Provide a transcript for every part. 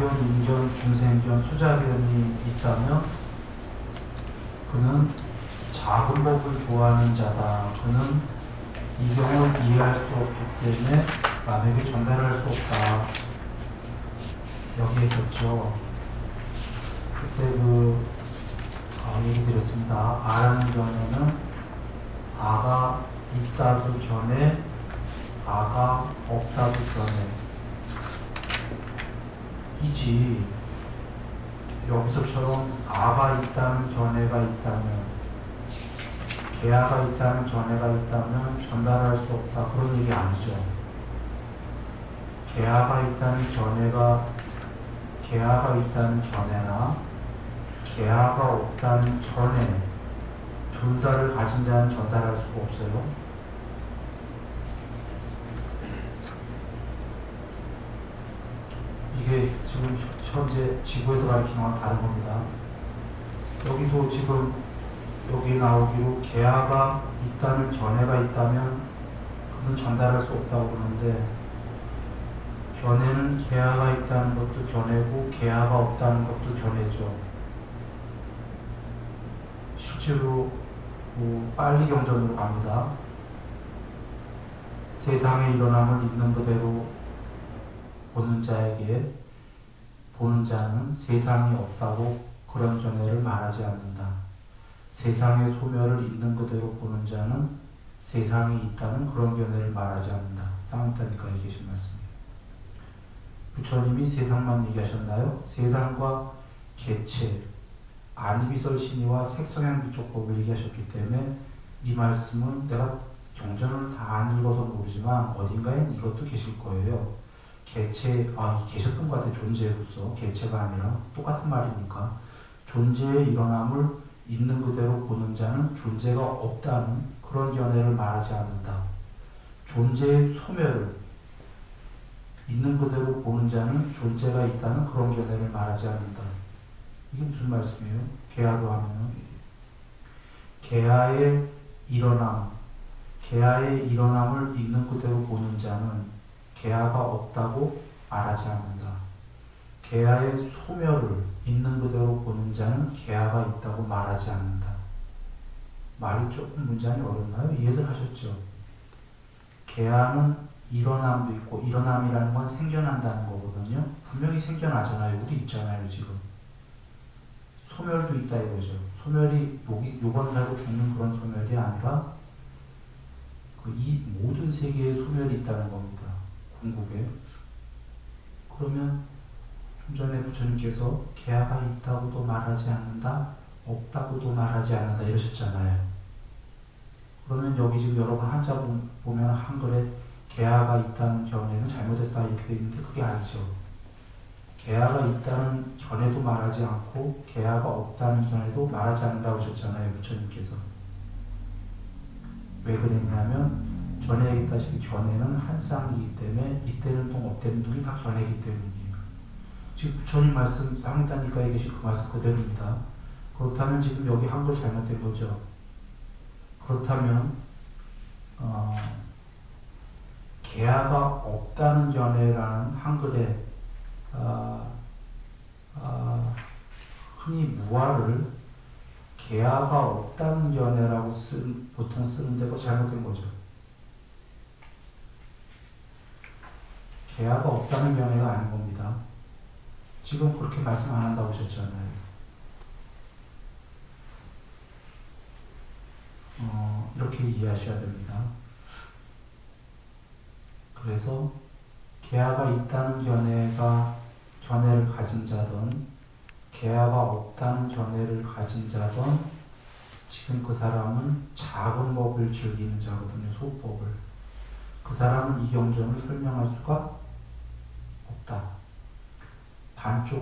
자견, 인견, 중생견, 수자견이 있다면 그는 작은 법을 좋아하는 자다. 그는 이경을 이해할 수 없기 때문에 남에게 전달할 수 없다. 여기에 있었죠. 그때 얘기 드렸습니다. 아라는 견해는 아가 있다도 견해, 아가 없다도 견해 이지. 여기서처럼 아가 있다는 견해가 있다면, 계아가 있다는 견해가 있다면 전달할 수 없다, 그런 얘기 아니죠. 계아가 있다는 견해나 계아가 없다는 견해 둘 다를 가진 자는 전달할 수가 없어요. 이게 지금 현재 지구에서 가르치는 건 다른 겁니다. 여기도 지금 여기 나오기로 계아가 있다는 견해가 있다면 그는 전달할 수 없다고 그러는데, 견해는 계아가 있다는 것도 견해고 계아가 없다는 것도 견해죠. 실제로 빨리 경전으로 갑니다. 세상의 일어남을 있는 그대로 보는 자에게 보는 자는 세상이 없다고 그런 견해를 말하지 않는다. 세상의 소멸을 있는 그대로 보는 자는 세상이 있다는 그런 견해를 말하지 않는다. 쌍따니까에 계신 말씀이에요. 부처님이 세상만 얘기하셨나요? 세상과 개체, 안이비설신이와 색성향비촉법을 얘기하셨기 때문에 이 말씀은 내가 경전을 다 안 읽어서 모르지만 어딘가엔 이것도 계실 거예요. 개체, 계셨던 것 같아요. 존재로서. 개체가 아니라 똑같은 말이니까. 존재의 일어남을 있는 그대로 보는 자는 존재가 없다는 그런 견해를 말하지 않는다. 존재의 소멸을 있는 그대로 보는 자는 존재가 있다는 그런 견해를 말하지 않는다. 이게 무슨 말씀이에요? 계아로 하면은 계아의 일어남을 있는 그대로 보는 자는 계아가 없다고 말하지 않는다. 계아의 소멸을 있는 그대로 보는 자는 계아가 있다고 말하지 않는다. 말이 조금 문장이 어렵나요? 이해들 하셨죠? 계아는 일어남도 있고, 일어남이라는 건 생겨난다는 거거든요. 분명히 생겨나잖아요. 우리 있잖아요, 지금. 소멸도 있다 이거죠. 소멸이 요번 살고 죽는 그런 소멸이 아니라 이 모든 세계에 소멸이 있다는 겁니다. 궁극에. 그러면 좀 전에 부처님께서 계아가 있다고도 말하지 않는다, 없다고도 말하지 않는다 이러셨잖아요. 그러면 여기 지금 여러분 한자 보면 한글에 계아가 있다는 견해는 잘못했다 이렇게 되어 있는데 그게 아니죠. 계아가 있다는 견해도 말하지 않고 계아가 없다는 견해도 말하지 않는다고 하셨잖아요. 부처님께서. 왜 그랬냐면 전에 얘기했다시피 견해는 한 쌍이기 때문에 이때는 동 없대는 동이 다 견해이기 때문이에요. 지금 부처님 말씀 쌍다니까에 계신 그 말씀 그대로입니다. 그렇다면 지금 여기 한글 잘못된 거죠. 그렇다면 계아가 없다는 견해라는 한글에 흔히 무아를 계아가 없다는 견해라고 보통 쓰는데 그거 잘못된 거죠. 계아가 없다는 견해가 아닌 겁니다. 지금 그렇게 말씀 안 한다고 하셨잖아요. 이렇게 이해하셔야 됩니다. 그래서 계아가 있다는 견해를 가진 자든 계아가 없다는 견해를 가진 자든 지금 그 사람은 작은 법을 즐기는 자거든요. 소법을. 그 사람은 이 경전을 설명할 수가 없다.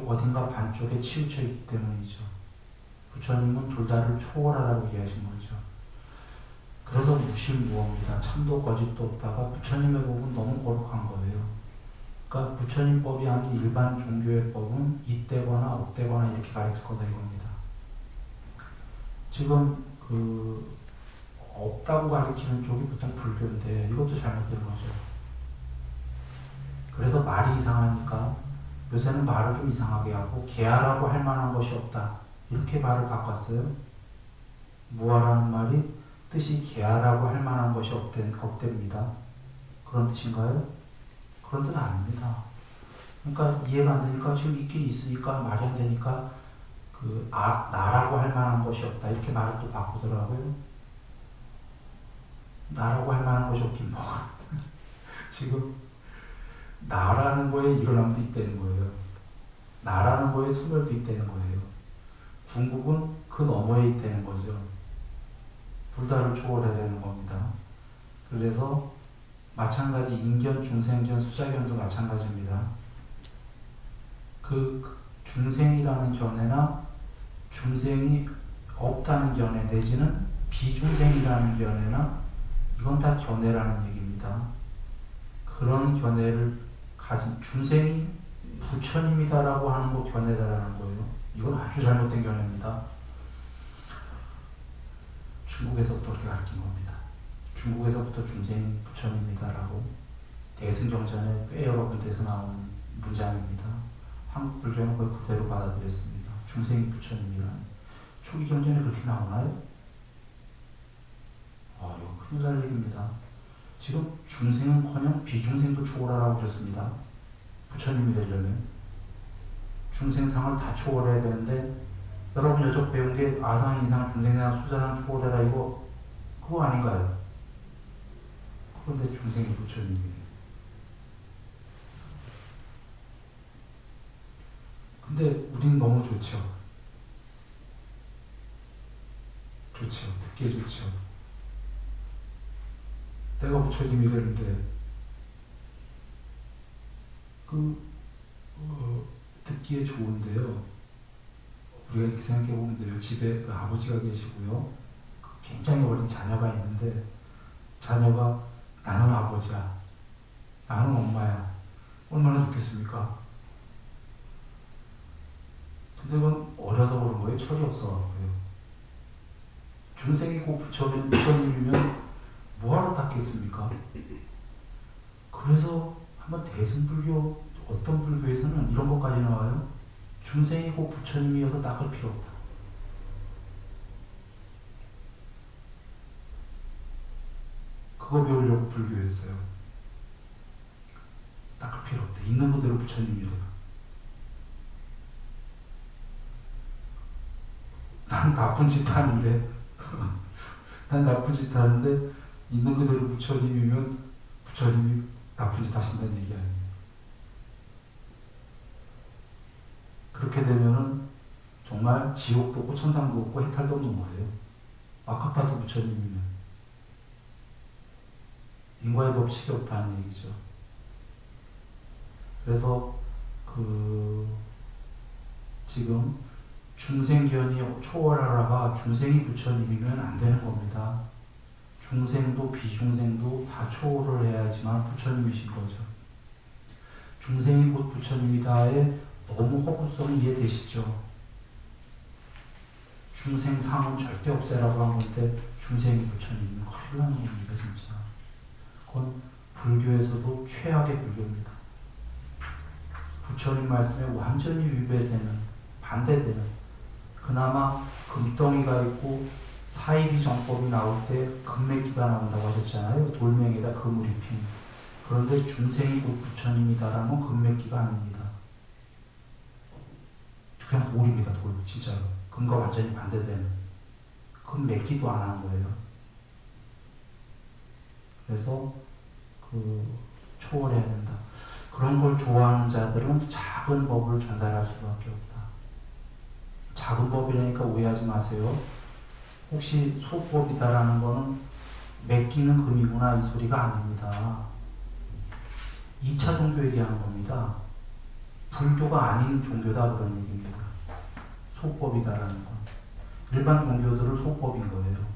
어딘가 반쪽에 치우쳐 있기 때문이죠. 부처님은 둘 다를 초월하라고 이해하신 거죠. 그래서 무실무언입니다. 참도 거짓도 없다가 부처님의 법은 너무 거룩한 거예요. 그러니까 부처님 법이 아닌 일반 종교의 법은 이때거나 없대거나 이렇게 가르칠 거다 이겁니다. 지금 없다고 가르치는 쪽이 보통 불교인데 이것도 잘못된 거죠. 그래서 말이 이상하니까 요새는 말을 좀 이상하게 하고 개하라고 할 만한 것이 없다. 이렇게 말을 바꿨어요. 무아라는 말이 뜻이 개하라고 할 만한 것이 없답니다. 그런 뜻인가요? 그런 뜻 아닙니다. 그러니까 이해가 안 되니까 지금 있긴 있으니까 말이 안 되니까 나라고 할 만한 것이 없다. 이렇게 말을 또 바꾸더라고요. 나라고 할 만한 것이 없긴 뭐가. 지금 나라는 거에 일어남도 있다는 거예요. 나라는 거에 소멸도 있다는 거예요. 중국은 그 너머에 있다는 거죠. 불다를 초월해야 되는 겁니다. 그래서 마찬가지 인견, 중생견, 수자견도 마찬가지입니다. 그 중생이라는 견해나 중생이 없다는 견해 내지는 비중생이라는 견해나 이건 다 견해라는 얘기입니다. 그런 견해를 가진 중생이 부처님이다라고 하는 거 견해다라는 거예요. 이건 아주 잘못된 견해입니다. 중국에서부터 그렇게 가르친 겁니다. 중국에서부터 중생이 부처님이다라고 대승경전에 꽤 여러 군데에서 나오는 문장입니다. 한국 불교는 그걸 그대로 받아들였습니다. 중생이 부처님이라는. 초기 경전에 그렇게 나오나요? 이거 큰일 날 얘기입니다. 지금 중생은커녕 비중생도 초월하라고 하셨습니다. 부처님이 되려면 중생상을 다 초월해야 되는데 여러분 여적 배운 게 아상, 인상, 중생상, 수자상 초월해라 이거 그거 아닌가요? 그런데 중생이 부처님이에요. 근데 우린 너무 좋죠. 좋죠. 듣기에 좋죠. 내가 부처님이라는데 듣기에 좋은데요. 우리가 이렇게 생각해 보면 돼요. 집에 아버지가 계시고요. 굉장히 어린 자녀가 있는데 자녀가 나는 아버지야. 나는 엄마야. 얼마나 좋겠습니까? 근데 그건 어려서 그런 거예요. 철이 없어서요. 중생이 곧 부처님이면 뭐하러 닦겠습니까? 그래서 한번 대승불교 어떤 불교에서는 이런 것까지 나와요. 중생이 곧 부처님이어서 닦을 필요 없다. 그거 배우려고 불교했어요. 닦을 필요 없다. 있는 그대로 부처님이래요. 난 나쁜 짓 하는데 난 나쁜 짓 하는데 있는 그대로 부처님이면 부처님이 나쁜 짓 하신다는 얘기 아니에요. 그렇게 되면은 정말 지옥도 없고 천상도 없고 해탈도 없는 거예요. 아깝다도 부처님이면. 인과의 법칙이 없다는 얘기죠. 그래서 지금 중생견이 초월하라가 중생이 부처님이면 안 되는 겁니다. 중생도 비중생도 다 초월을 해야지만 부처님이신 거죠. 중생이 곧 부처님이다에 너무 허구성이 이해되시죠? 중생상은 절대 없애라고 한 건데 중생이 부처님이면 큰일 나는 겁니다. 진짜. 그건 불교에서도 최악의 불교입니다. 부처님 말씀에 완전히 위배되는, 반대되는, 그나마 금덩이가 있고 사이비 정법이 나올 때 금맥기가 나온다고 하셨잖아요. 돌멩이에다 금을 입힌. 그런데 중생이 곧 부처님이다라는 금맥기가 아닙니다. 그냥 돌입니다. 돌. 진짜로. 금과 완전히 반대되는. 금맥기도 안 하는 거예요. 그래서 초월해야 된다. 그런 걸 좋아하는 자들은 작은 법을 전달할 수밖에 없다. 작은 법이라니까 오해하지 마세요. 혹시 소법이다라는 거는 맡기는 금이구나 이 소리가 아닙니다. 2차 종교 얘기하는 겁니다. 불교가 아닌 종교다 그런 얘기입니다. 소법이다라는 건. 일반 종교들은 소법인 거예요.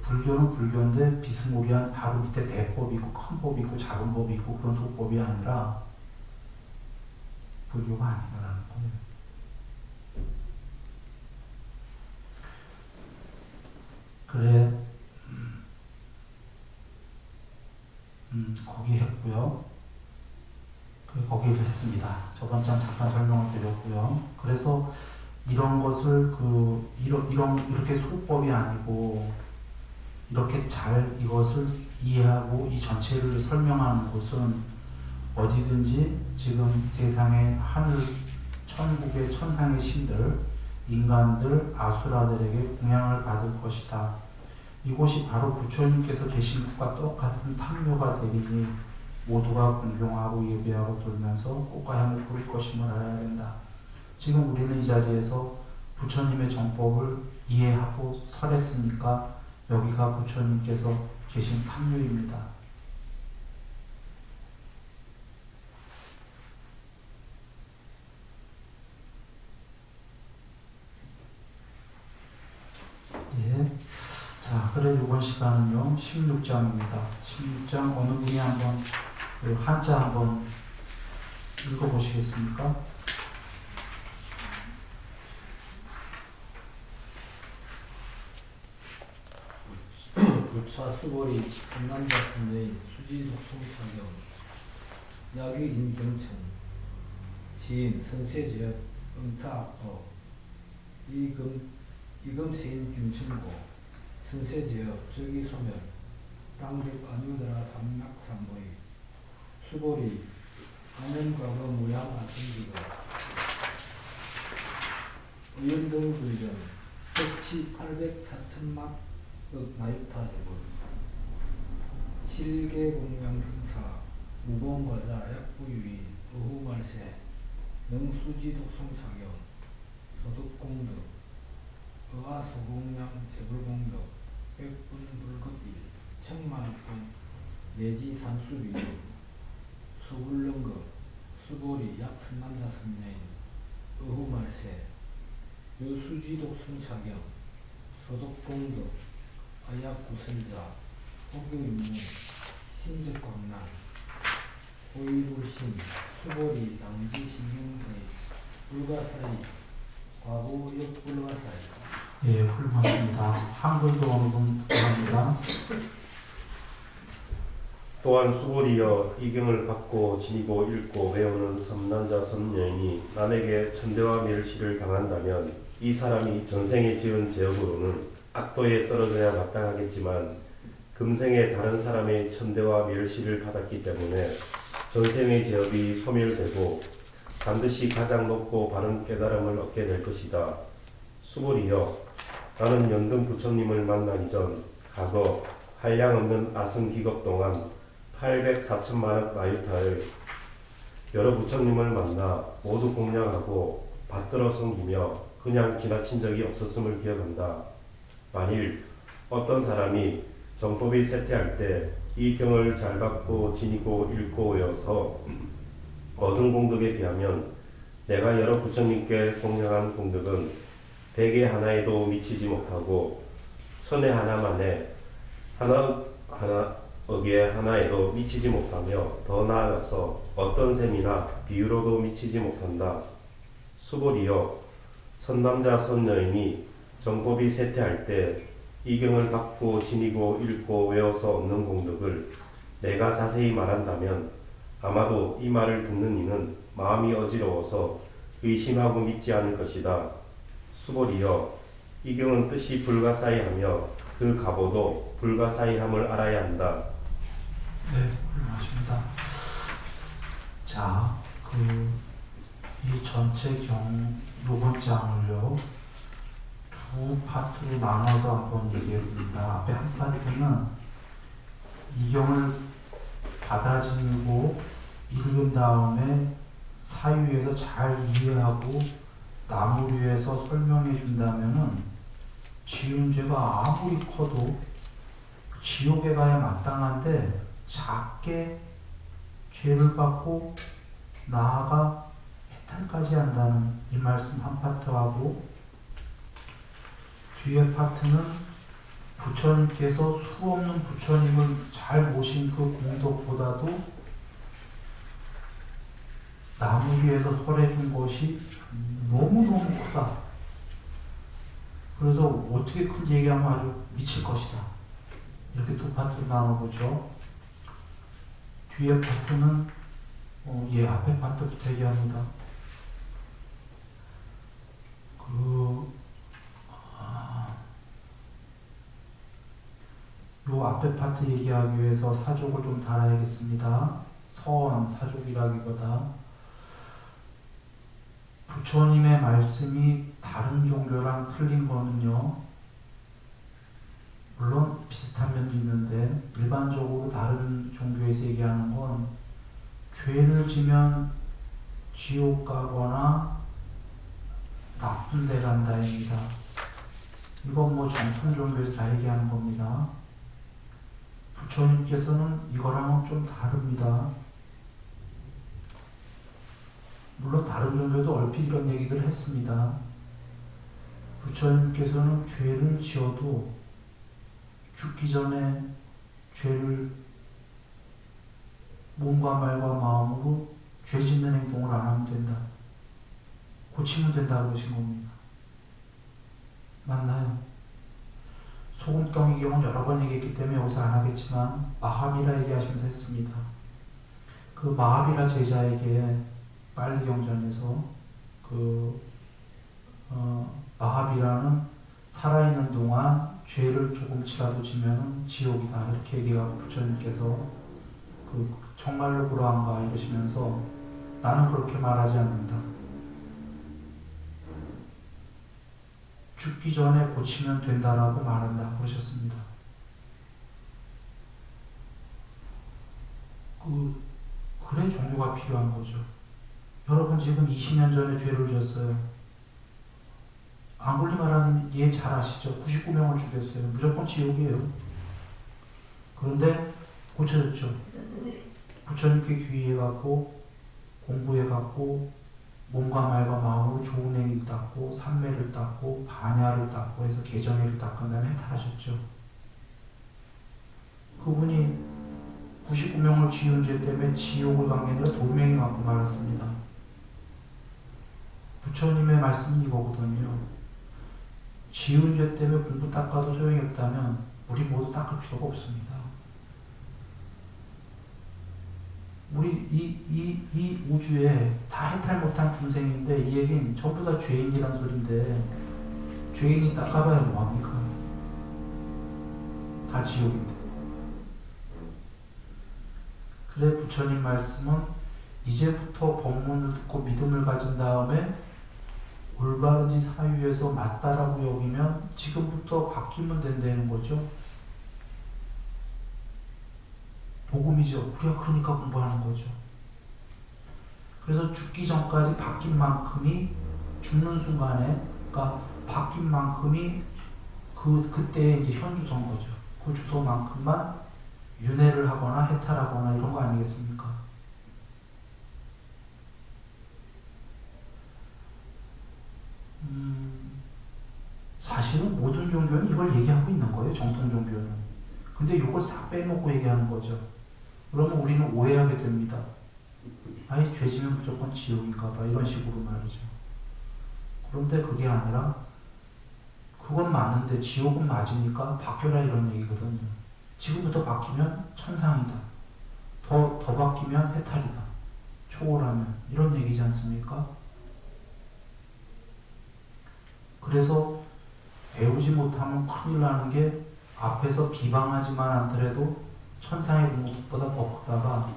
불교는 불교인데 비스무리한 바로 밑에 대법이 있고 큰 법이 있고 작은 법이 있고 그런 소법이 아니라 불교가 아니다라는 거예요. 그래, 거기 했고요. 거기를 했습니다. 저번 장 잠깐 설명을 드렸고요. 그래서 이런 것을 이렇게 소법이 아니고 이렇게 잘 이것을 이해하고 이 전체를 설명하는 곳은 어디든지 지금 세상의 하늘, 천국의 천상의 신들, 인간들, 아수라들에게 공양을 받을 것이다. 이곳이 바로 부처님께서 계신 곳과 똑같은 탐묘가 되리니 모두가 공경하고 예배하고 돌면서 꽃과 향을 부를 것임을 알아야 된다. 지금 우리는 이 자리에서 부처님의 정법을 이해하고 설했으니까 여기가 부처님께서 계신 탐묘입니다. 예. 자, 그래 이번 시간은요 16장입니다. 16장 어느 분이 한번 그 한자 한번 읽어보시겠습니까? 부차 수보리 삼남자 선녀인 수지속송창경 야기 임경천 시인 선세지역 응타법 이금시인 김춘고 선세지역 적이소멸 당득 안유드라 삼락삼보이 수보리 안연과거 무양아등기가 의연등불전 백치 800-4천막 나유타 대본 실계공명승사 무공과자 약부유의 어후말세 능수지독송창경 소득공덕 의아소공양 재불공덕 백분불급일 천만업분 내지산수비 수불능급 수보리 약선남자 선녀인 어후말세 요수지독송창경 소득공덕 아야구설자, 호교인문, 신적광란, 호의불신, 수보리, 당지신경의, 불가사의, 과거역불가사의. 예, 훌륭합니다. 한글도 어느 분 부탁합니다. 또한 수보리여 이경을 받고 지니고 읽고 외우는 섬난자 섬여인이 남에게 천대와 멸시를 당한다면 이 사람이 전생에 지은 죄업으로는 악도에 떨어져야 마땅하겠지만 금생에 다른 사람의 천대와 멸시를 받았기 때문에 전생의 죄업이 소멸되고 반드시 가장 높고 바른 깨달음을 얻게 될 것이다. 수보리여, 나는 연등 부처님을 만나기 전 과거 한량없는 아승기겁 동안 800-4천만억 나유타의 여러 부처님을 만나 모두 공양하고 받들어 섬기며 그냥 지나친 적이 없었음을 기억한다. 만일 어떤 사람이 정법이 쇠퇴할 때 이 경을 잘 받고 지니고 읽고 외워서 얻은 공덕에 비하면 내가 여러 부처님께 공양한 공덕은 백에 하나에도 미치지 못하고 천에 하나만에 억에 하나에도 미치지 못하며 더 나아가서 어떤 셈이나 비유로도 미치지 못한다. 수보리여, 선남자 선여인이 정법이 쇠퇴할 때 이경을 받고 지니고 읽고 외워서 얻는 공덕을 내가 자세히 말한다면 아마도 이 말을 듣는 이는 마음이 어지러워서 의심하고 믿지 않을 것이다. 수보리여, 이경은 뜻이 불가사의하며 그 가보도 불가사의함을 알아야 한다. 네, 훌륭하십니다. 자, 이 전체 요번 장을요 두 파트로 나눠서 한번 얘기해 봅니다. 앞에 한 파트는 이경을 받아지고 읽은 다음에 사유에서 잘 이해하고 나무류에서 설명해 준다면은 지은 죄가 아무리 커도 지옥에 가야 마땅한데 작게 죄를 받고 나아가 해탈까지 한다는 이 말씀 한 파트하고 뒤에 파트는 부처님께서 수없는 부처님을 잘 모신 그 공덕보다도 나무 위에서 설해준 것이 너무너무 크다. 그래서 어떻게 큰 얘기하면 아주 미칠 것이다. 이렇게 두 파트로 나눠보죠. 뒤에 파트는 예, 앞에 파트부터 얘기합니다. 요 앞에 파트 얘기하기 위해서 사족을 좀 달아야겠습니다. 서원, 사족이라기보다 부처님의 말씀이 다른 종교랑 틀린 거는요, 물론 비슷한 면도 있는데 일반적으로 다른 종교에서 얘기하는 건 죄를 지면 지옥 가거나 나쁜 데 간다입니다. 이건 뭐 정통 종교에서 다 얘기하는 겁니다. 부처님께서는 이거랑은 좀 다릅니다. 물론 다른 종교도 얼핏 이런 얘기들을 했습니다. 부처님께서는 죄를 지어도 죽기 전에 죄를 몸과 말과 마음으로 죄 짓는 행동을 안 하면 된다. 고치면 된다 그러신 겁니다. 맞나요? 소금덩이 경우는 여러 번 얘기했기 때문에 여기서 안 하겠지만 마하비라 얘기하시면서 했습니다. 그 마하비라 제자에게 빨리 경전에서 마하비라는 살아있는 동안 죄를 조금치라도 지면 지옥이다 이렇게 얘기하고 부처님께서 정말로 그러한가 이러시면서 나는 그렇게 말하지 않는다. 죽기 전에 고치면 된다라고 말한다 그러셨습니다. 그래 종교가 필요한 거죠. 여러분 지금 20년 전에 죄를 졌어요. 앙굴리마라는 예 잘 아시죠? 99명을 죽였어요. 무조건 지옥이에요. 그런데 고쳐졌죠. 부처님께 귀의해갖고 공부해갖고 몸과 말과 마음으로 좋은 행위를 닦고 삼매를 닦고 반야를 닦고 해서 개정회를 닦은 다음에 해탈하셨죠. 그분이 99명을 지은 죄 때문에 지옥을 간 게 아니라 돌멩이 맞고 말았습니다. 부처님의 말씀은 이거거든요. 지은 죄 때문에 공부 닦아도 소용이 없다면 우리 모두 닦을 필요가 없습니다. 우리 이 우주에 다 해탈 못한 중생인데 이 얘기는 전부 다 죄인이란 소린데 죄인이 닦아봐야 뭐합니까? 다 지옥인데. 그래 부처님 말씀은 이제부터 법문을 듣고 믿음을 가진 다음에 올바르지 사유에서 맞다라고 여기면 지금부터 바뀌면 된다는 거죠. 복음이죠. 우리가 그러니까 공부하는 거죠. 그래서 죽기 전까지 바뀐 만큼이 죽는 순간에, 그러니까 바뀐 만큼이 그때의 이제 현주소인 거죠. 그 주소만큼만 윤회를 하거나 해탈하거나 이런 거 아니겠습니까? 사실은 모든 종교는 이걸 얘기하고 있는 거예요. 정통 종교는. 근데 이걸 싹 빼놓고 얘기하는 거죠. 그러면 우리는 오해하게 됩니다. 아니 죄지면 무조건 지옥인가 봐 이런 식으로 말이죠. 그런데 그게 아니라 그건 맞는데 지옥은 맞으니까 바뀌어라 이런 얘기거든요. 지금부터 바뀌면 천상이다. 더 바뀌면 해탈이다. 초월하면 이런 얘기지 않습니까? 그래서 배우지 못하면 큰일 나는 게 앞에서 비방하지만 않더라도 천상의 공덕보다 더 크다가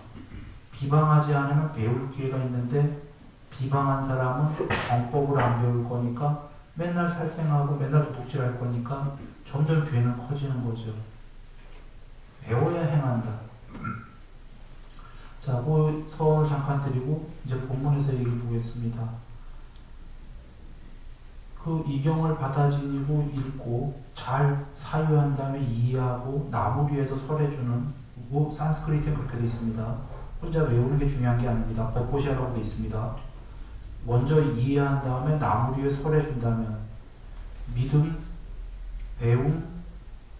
비방하지 않으면 배울 기회가 있는데 비방한 사람은 정법을 안 배울 거니까 맨날 살생하고 맨날 도둑질할 거니까 점점 죄는 커지는 거죠. 배워야 행한다. 자, 그 서원을 잠깐 드리고 이제 본문에서 얘기를 보겠습니다. 그 이경을 받아지니고 읽고 잘 사유한 다음에 이해하고 나무 위에서 설해주는 뭐 산스크리트에 그렇게 되어 있습니다. 혼자 외우는 게 중요한 게 아닙니다. 법보시아라고 되어 있습니다. 먼저 이해한 다음에 나무 위에 설해준다면 믿음, 배움,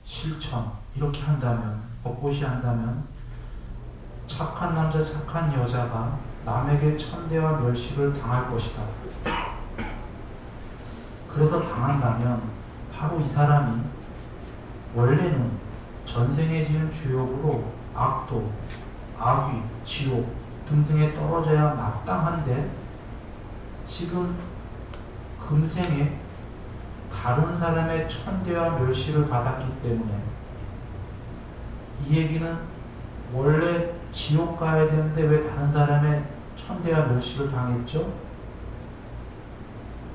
실천 이렇게 한다면 법보시 한다면 착한 남자 착한 여자가 남에게 천대와 멸시를 당할 것이다. 그래서 당한다면 바로 이 사람이 원래는 전생에 지은 죄업으로 악도, 악귀, 지옥 등등에 떨어져야 마땅한데 지금 금생에 다른 사람의 천대와 멸시를 받았기 때문에 이 얘기는 원래 지옥 가야 되는데 왜 다른 사람의 천대와 멸시를 당했죠?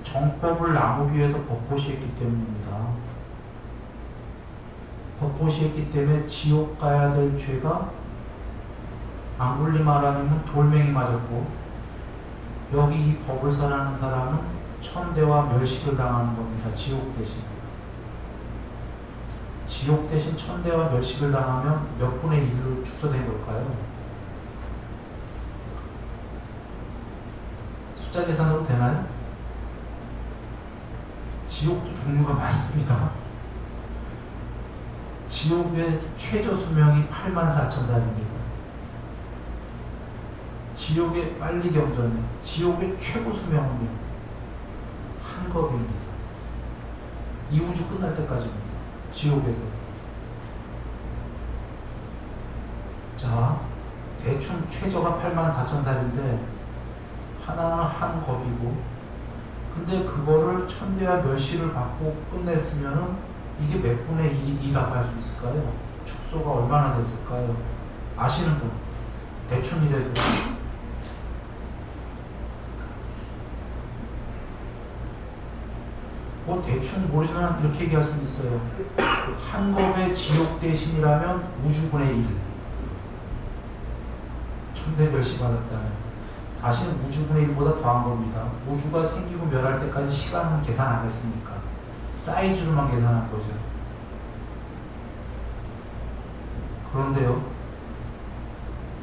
정법을 나누기 위해서 법보시 했기 때문입니다. 법보시 했기 때문에 지옥 가야 될 죄가 앙굴리마라님은 돌멩이 맞았고 여기 이 법을 설하는 사람은 천대와 멸시를 당하는 겁니다. 지옥 대신. 지옥 대신 천대와 멸시를 당하면 몇 분의 1로 축소된 걸까요? 숫자 계산으로 되나요? 지옥도 종류가 많습니다. 지옥의 최저 수명이 84,000살입니다. 지옥의 빨리 경전에 지옥의 최고 수명은요 한겁입니다. 이 우주 끝날 때까지입니다. 지옥에서. 자, 대충 최저가 84,000살인데 하나는 한겁이고 근데 그거를 천대와 멸시를 받고 끝냈으면은 이게 몇 분의 2라고 할 수 있을까요? 축소가 얼마나 됐을까요? 아시는 분? 대충이라도 뭐 대충 모르지만 이렇게 얘기할 수 있어요. 한겁의 지옥 대신이라면 우주분의 1 천대 멸시 받았다면 사실은 우주분의 1보다 더한 겁니다. 우주가 생기고 멸할 때까지 시간은 계산 안 했으니까 사이즈로만 계산한 거죠. 그런데요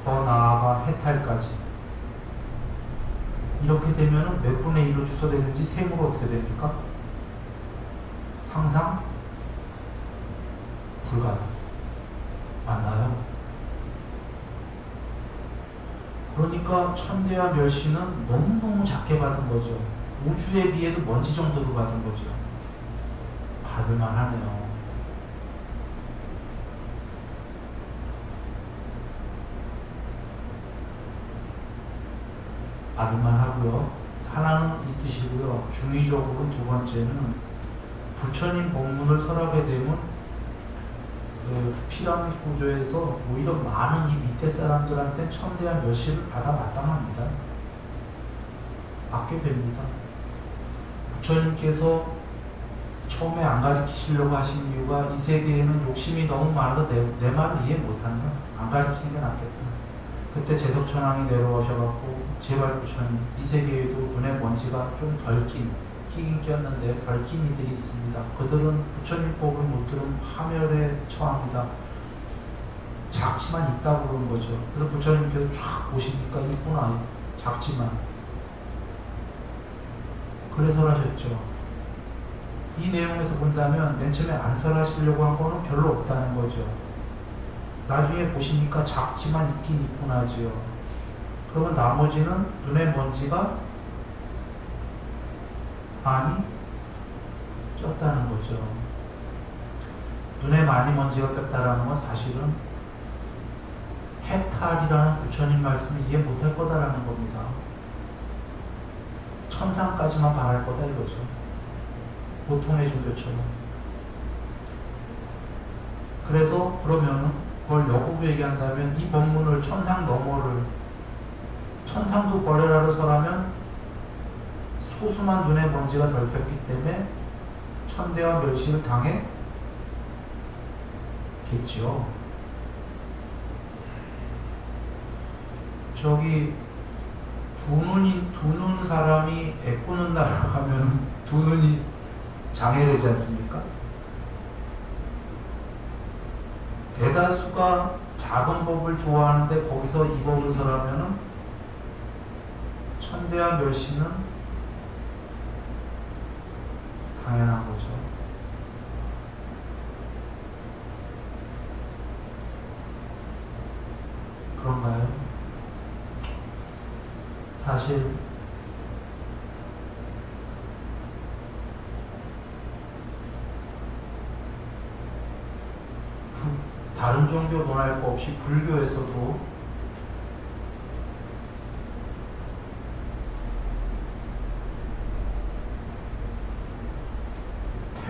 더 나아가 해탈까지 이렇게 되면 몇 분의 1로 축소되는지 세모로 어떻게 됩니까? 상상 불가능. 맞나요? 그러니까 천대와 멸시는 너무너무 작게 받은 거죠. 우주에 비해도 먼지 정도로 받은 거죠. 받을만 하네요. 받을만 하고요. 하나는 이 뜻이고요. 중의적으로 두 번째는 부처님 법문을 설하게 되면 그 피라미드 구조에서 오히려 많은 이 밑에 사람들한테 천대한 멸시를 받아 마땅합니다. 받게 됩니다. 부처님께서 처음에 안 가르치시려고 하신 이유가 이 세계에는 욕심이 너무 많아서 내 말을 이해 못한다. 안 가르치는 게 낫겠다. 그때 제석천왕이 내려오셔갖고 제발 부처님 이 세계에도 눈에 먼지가 좀 덜 끼긴 꼈는데 덜 낀 이들이 있습니다. 그들은 부처님 법을 못 들으면 파멸에 처합니다. 작지만 있다고 그런 거죠. 그래서 부처님께서 쫙 보시니까 있구나. 작지만. 그래서 하셨죠. 이 내용에서 본다면 맨 처음에 안 설하시려고 한 거는 별로 없다는 거죠. 나중에 보시니까 작지만 있긴 있구나지요. 그러면 나머지는 눈에 먼지가 많이 꼈다는 거죠. 눈에 많이 먼지가 꼈다라는 건 사실은 해탈이라는 부처님 말씀을 이해 못할 거다라는 겁니다. 천상까지만 바랄 거다 이거죠. 보통의 종교처럼. 그래서 그러면은 그걸 역으로 얘기한다면 이 법문을 천상 너머를 천상도 버려라로 설하면 소수만 눈에 먼지가 덜 꼈기 때문에 천대와 멸시를 당했겠지요. 저기 두 눈 사람이 애꾸는 나라 가면 두 눈이 장애되지 않습니까? 대다수가 작은 법을 좋아하는데 거기서 이 법을 설하면은 천대와 멸시는 당연한 거죠. 그런가요? 사실 다른 종교 논할 거 없이 불교에서도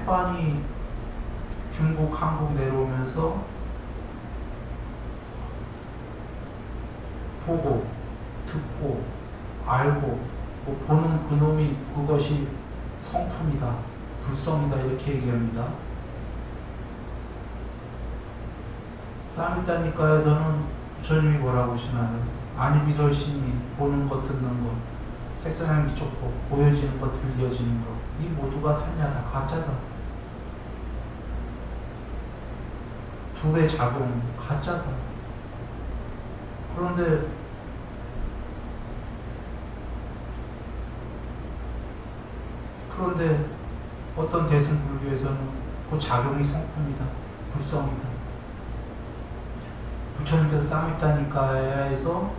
태반이 중국, 한국 내려오면서 보고, 듣고, 알고, 뭐 보는 그놈이 그것이 성품이다, 불성이다 이렇게 얘기합니다. 쌈있다니까에서는 부처님이 뭐라고 하시나요? 안이비설신이 보는 것, 듣는 것, 색선향 미촉법, 보여지는 것, 들려지는 것, 이 모두가 살냐다, 가짜다. 둘의 작용, 가짜다. 그런데 어떤 대승불교에서는 그 작용이 성품이다, 불성이다. 부처님께서 쌈있다니까에서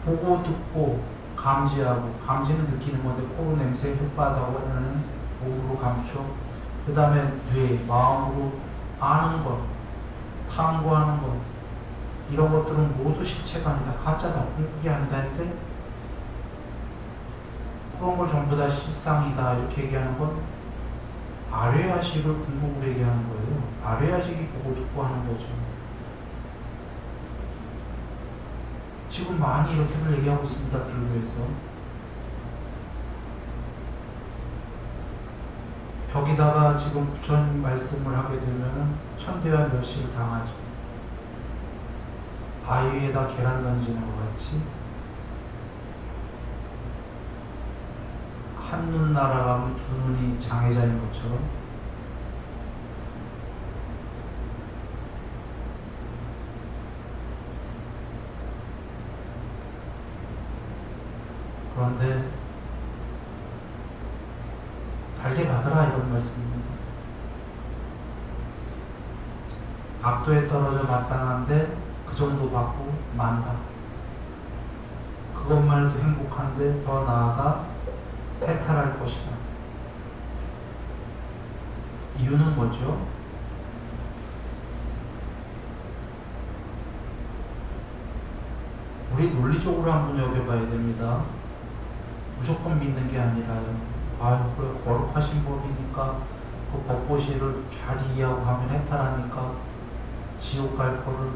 보고 듣고 감지하고, 감지는 느끼는 건데 코로 냄새, 혓바닥으로 하는 몸으로 감촉, 그 다음에 뇌, 마음으로 아는 것, 탐구하는 것, 이런 것들은 모두 실체가 아니다, 가짜다, 공국이 아니다 했는데 그런 걸 전부 다 실상이다 이렇게 얘기하는 건 아뢰야식을 궁극으로 얘기하는 거예요. 아뢰야식이 보고 듣고 하는 거죠. 지금 많이 이렇게들 얘기하고 있습니다. 불교에서. 벽에다가 지금 부처님 말씀을 하게 되면 천대와 멸시를 당하죠. 바위 위에다 계란 던지는 것 같이 한눈 날아가면 두 눈이 장애자인 것처럼 그런데 달게 받아라 이런 말씀입니다. 악도에 떨어져 마땅한데 그 정도 받고 만다. 그것만 해도 행복한데 더 나아가 해탈할 것이다. 이유는 뭐죠? 우리 논리적으로 한번 여겨봐야 됩니다. 무조건 믿는 게 아니라요. 아유, 그래, 거룩하신 법이니까 그 법보시를 잘 이해하고 하면 해탈하니까 지옥 갈 거를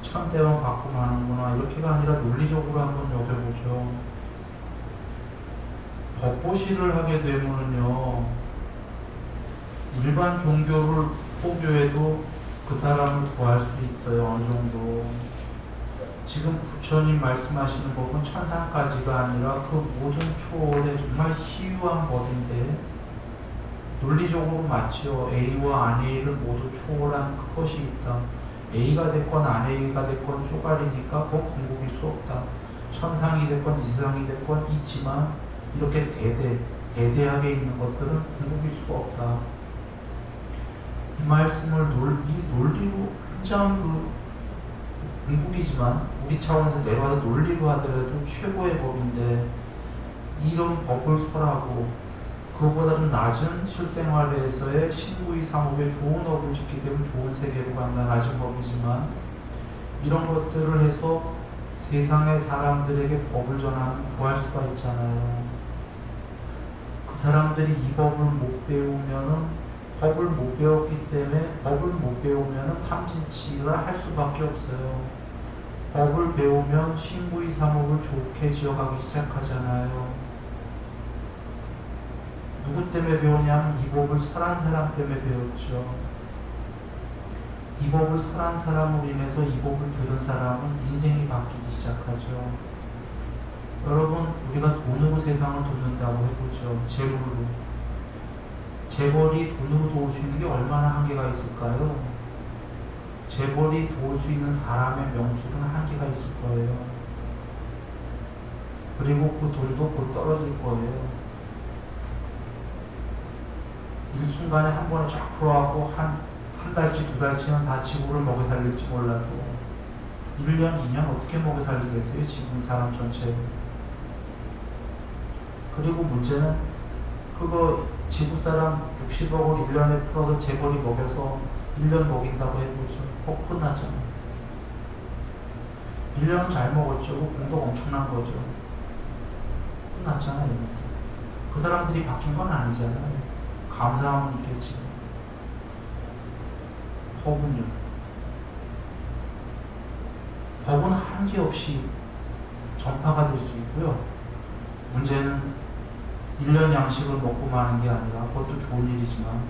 천대만 받고 마는구나. 이렇게가 아니라 논리적으로 한번 여겨보죠. 법보시를 하게 되면요, 일반 종교를 포교해도 그 사람을 구할 수 있어요. 어느 정도. 지금 부처님 말씀하시는 법은 천상까지가 아니라 그 모든 초월의 정말 희유한 법인데 논리적으로 맞죠. A와 안-A를 모두 초월한 그것이 있다. A가 됐건 안-A가 됐건 쪼가리니까 곧 궁극일 수 없다. 천상이 됐건 이세상이 됐건 있지만 이렇게 대대하게 있는 것들은 궁극일 수가 없다. 이 말씀을 논리로 굉장히 궁극이지만 우리 차원에서 내려와서 논리로 하더라도 최고의 법인데 이런 법을 설하고 그보다 좀 낮은 실생활에서의 신구의 상업에 좋은 업을 짓게 되면 좋은 세계로 간다. 낮은 법이지만 이런 것들을 해서 세상의 사람들에게 법을 전하면 구할 수가 있잖아요. 그 사람들이 이 법을 못 배우면은 법을 못 배웠기 때문에 법을 못 배우면은 탐진치를 할 수밖에 없어요. 법을 배우면 신구의 사목을 좋게 지어가기 시작하잖아요. 누구 때문에 배우냐면 이 법을 설한 사람 때문에 배웠죠. 이 법을 설한 사람으로 인해서 이 법을 들은 사람은 인생이 바뀌기 시작하죠. 여러분, 우리가 돈으로 세상을 돕는다고 해보죠. 재물로. 재벌이 돈으로 도울 수 있는 게 얼마나 한계가 있을까요? 재벌이 도울 수 있는 사람의 명수는 한계가 있을 거예요. 그리고 그 돈도 곧 떨어질 거예요. 일순간에 한 번에 쫙 풀어갖고 한 달치, 두 달치는 다 지구를 먹여 살릴지 몰라도 1년, 2년 어떻게 먹여 살리겠어요? 지금 사람 전체를. 그리고 문제는 그거 지구 사람 60억을 1년에 풀어서 재벌이 먹여서 1년 먹인다고 해보죠. 끝나잖아. 1년은 잘 먹었죠. 공도 엄청난 거죠. 끝났잖아요. 그 사람들이 바뀐 건 아니잖아요. 감사함은 있겠지. 법은요. 법은 한계없이 전파가 될 수 있고요. 문제는 1년 양식을 먹고 마는 게 아니라 그것도 좋은 일이지만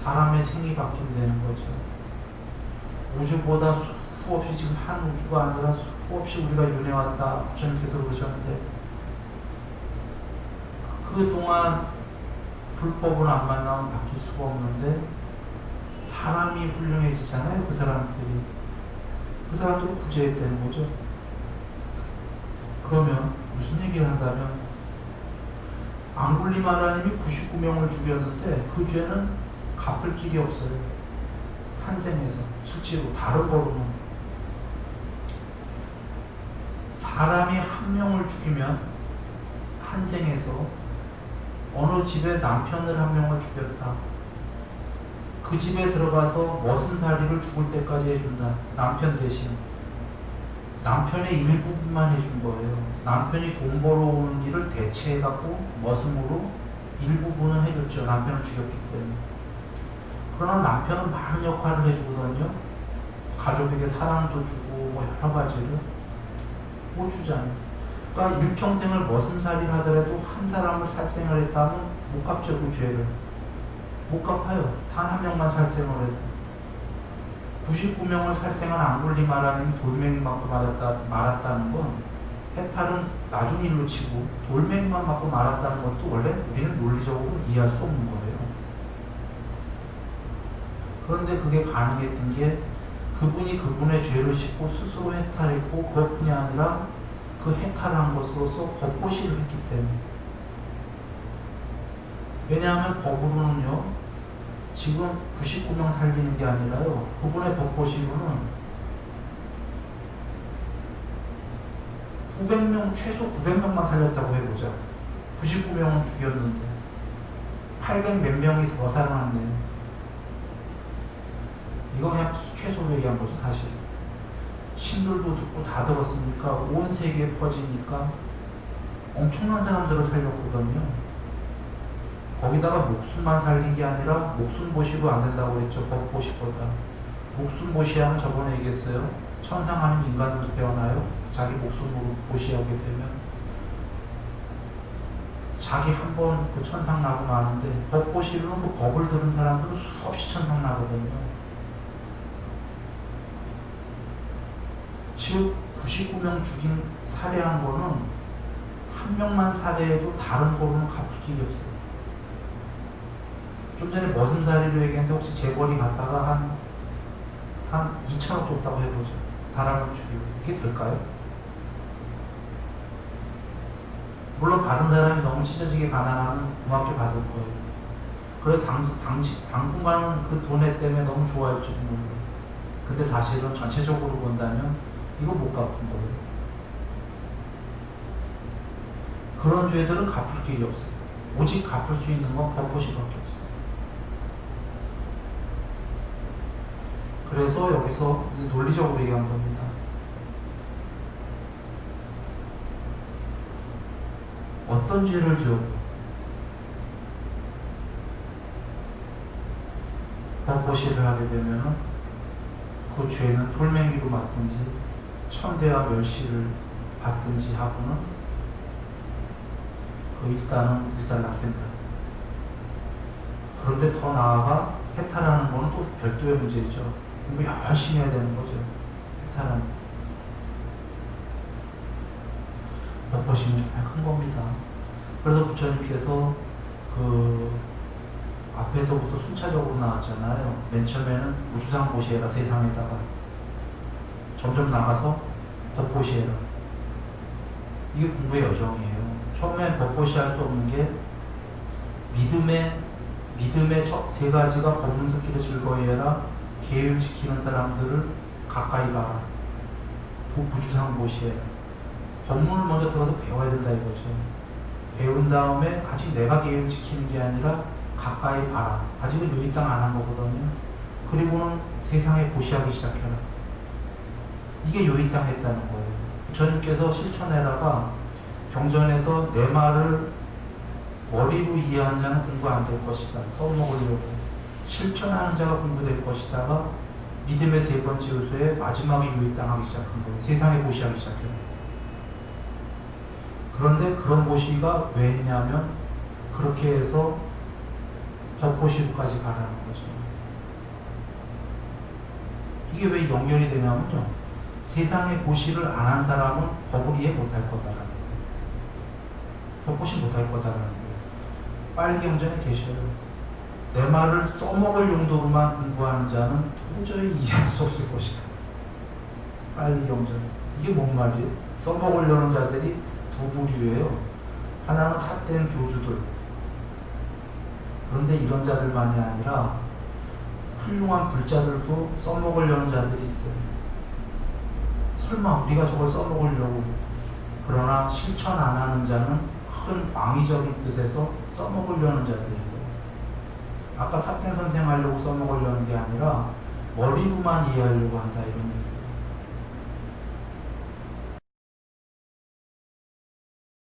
사람의 생이 바뀐다는 거죠. 우주보다 수없이 지금 한 우주가 아니라 수없이 우리가 윤회왔다 부처님께서 그러셨는데 그동안 불법은 안 만나면 바뀔 수가 없는데 사람이 훌륭해지잖아요. 그 사람들이 구제했다는 거죠. 그러면 무슨 얘기를 한다면 앙굴리마라님이 99명을 죽였는데 그 죄는 갚을 길이 없어요. 한생에서 실제로 다른 거로는 사람이 한 명을 죽이면 한생에서 어느 집에 남편을 한 명을 죽였다. 그 집에 들어가서 머슴살이를 죽을 때까지 해준다. 남편 대신. 남편의 일부분만 해준 거예요. 남편이 돈 벌어오는 일을 대체해갖고 머슴으로 일부분은 해줬죠. 남편을 죽였기 때문에. 그러나 남편은 많은 역할을 해주거든요. 가족에게 사랑도 주고 뭐 여러 가지를 못 주잖아요. 그러니까 일평생을 머슴살이를 하더라도 한 사람을 살생을 했다면 못 갚죠. 그 죄를. 못 갚아요. 단 한 명만 살생을 해도. 99명을 살생한 앙굴리마라님이 돌멩이 맞고 말았다는 건 해탈은 나중 일로 치고 돌멩이만 맞고 말았다는 것도 원래 우리는 논리적으로 이해할 수 없는 거예요. 그런데 그게 가능했던 게 그분이 그분의 죄를 씻고 스스로 해탈했고 그것뿐이 아니라 그 해탈한 것으로서 법보시를 했기 때문에. 왜냐하면 법으로는요 지금 99명 살리는 게 아니라요 그분의 법보시로는 900명 최소 900명만 살렸다고 해보자. 99명은 죽였는데 800 몇 명이 더 살아났네요. 이거 그냥 최소로 얘기한 거죠. 사실 신들도 듣고 다 들었으니까 온 세계에 퍼지니까 엄청난 사람들을 살렸거든요. 거기다가 목숨만 살린 게 아니라 목숨 보시고 안 된다고 그랬죠. 법 보시보다. 목숨 보시하면 저번에 얘기했어요. 천상하는 인간으로 태어나요. 자기 목숨으로 보시하게 되면 자기 한 번 그 천상 나고 마는데 법 보시로는 그 법을 들은 사람들은 수없이 천상 나거든요. 즉 99명 죽인 살해한 거는 한 명만 살해해도 다른 거로는 갚을 길이 없어요. 좀 전에 머슴살이로 얘기했는데 혹시 재벌이 갔다가 한 2천억 줬다고 해보죠. 사람을 죽이고. 이게 될까요? 물론 받은 사람이 너무 찢어지게 가난하면 고맙게 받을 거예요. 그래 당분간은 그 돈에 때문에 너무 좋아할지도 모르고. 근데 사실은 전체적으로 본다면 이거 못 갚은 거예요. 그런 죄들은 갚을 길이 없어요. 오직 갚을 수 있는 건 법보시밖에 없어요. 그래서 여기서 논리적으로 얘기한 겁니다. 어떤 죄를 지어도 법보시를 하게 되면 그 죄는 돌멩이로 맞든지 천대와 멸시를 받든지 하고는 그 일단 납된다. 그런데 더 나아가 해탈하는 거는 또 별도의 문제죠. 공부 열심히 해야 되는 거죠. 해탈하는. 법보시는 정말 큰 겁니다. 그래서 부처님께서 그 앞에서부터 순차적으로 나왔잖아요. 맨 처음에는 우주상 보시해라 세상에다가 점점 나가서 법보시해라. 이게 공부의 여정이에요. 처음엔 법보시 할 수 없는 게 믿음의 첫 세 가지가 법문 듣기를 즐거이 해라. 계율 지키는 사람들을 가까이 가라. 부주상 보시해라. 법문을 먼저 들어서 배워야 된다 이거죠. 배운 다음에 아직 내가 계율 지키는 게 아니라 가까이 봐라. 아직은 유의 땅 안 한 거거든요. 그리고는 세상에 보시하기 시작해라. 이게 유의 땅 했다는 거예요. 부처님께서 실천해라가 경전에서 내 말을 머리로 이해한 자는 공부 안 될 것이다. 써먹으려고. 실천하는 자가 공부될 것이다가 믿음의 세 번째 요소에 마지막에 유입당하기 시작한 거예요. 세상에 보시하기 시작해요. 그런데 그런 보시가 왜 했냐면 그렇게 해서 법보시로까지 가라는 거죠. 이게 왜 연결이 되냐면요. 세상의 보시를 안 한 사람은 법을 이해 못할 거다라는 거예요. 법보시 못할 거다라는 거예요. 빨리경전에 계셔요. 내 말을 써먹을 용도로만 공부하는 자는 도저히 이해할 수 없을 것이다. 빨리경전. 이게 뭔 말이에요? 써먹으려는 자들이 두 부류예요. 하나는 삿된 교주들. 그런데 이런 자들만이 아니라 훌륭한 불자들도 써먹으려는 자들이 있어요. 설마 우리가 저걸 써먹으려고. 그러나 실천 안 하는 자는 큰 광의적인 뜻에서 써먹으려는 자들이에요. 아까 삿된 선생 하려고 써먹으려는 게 아니라 머리로만 이해하려고 한다 이런 얘기.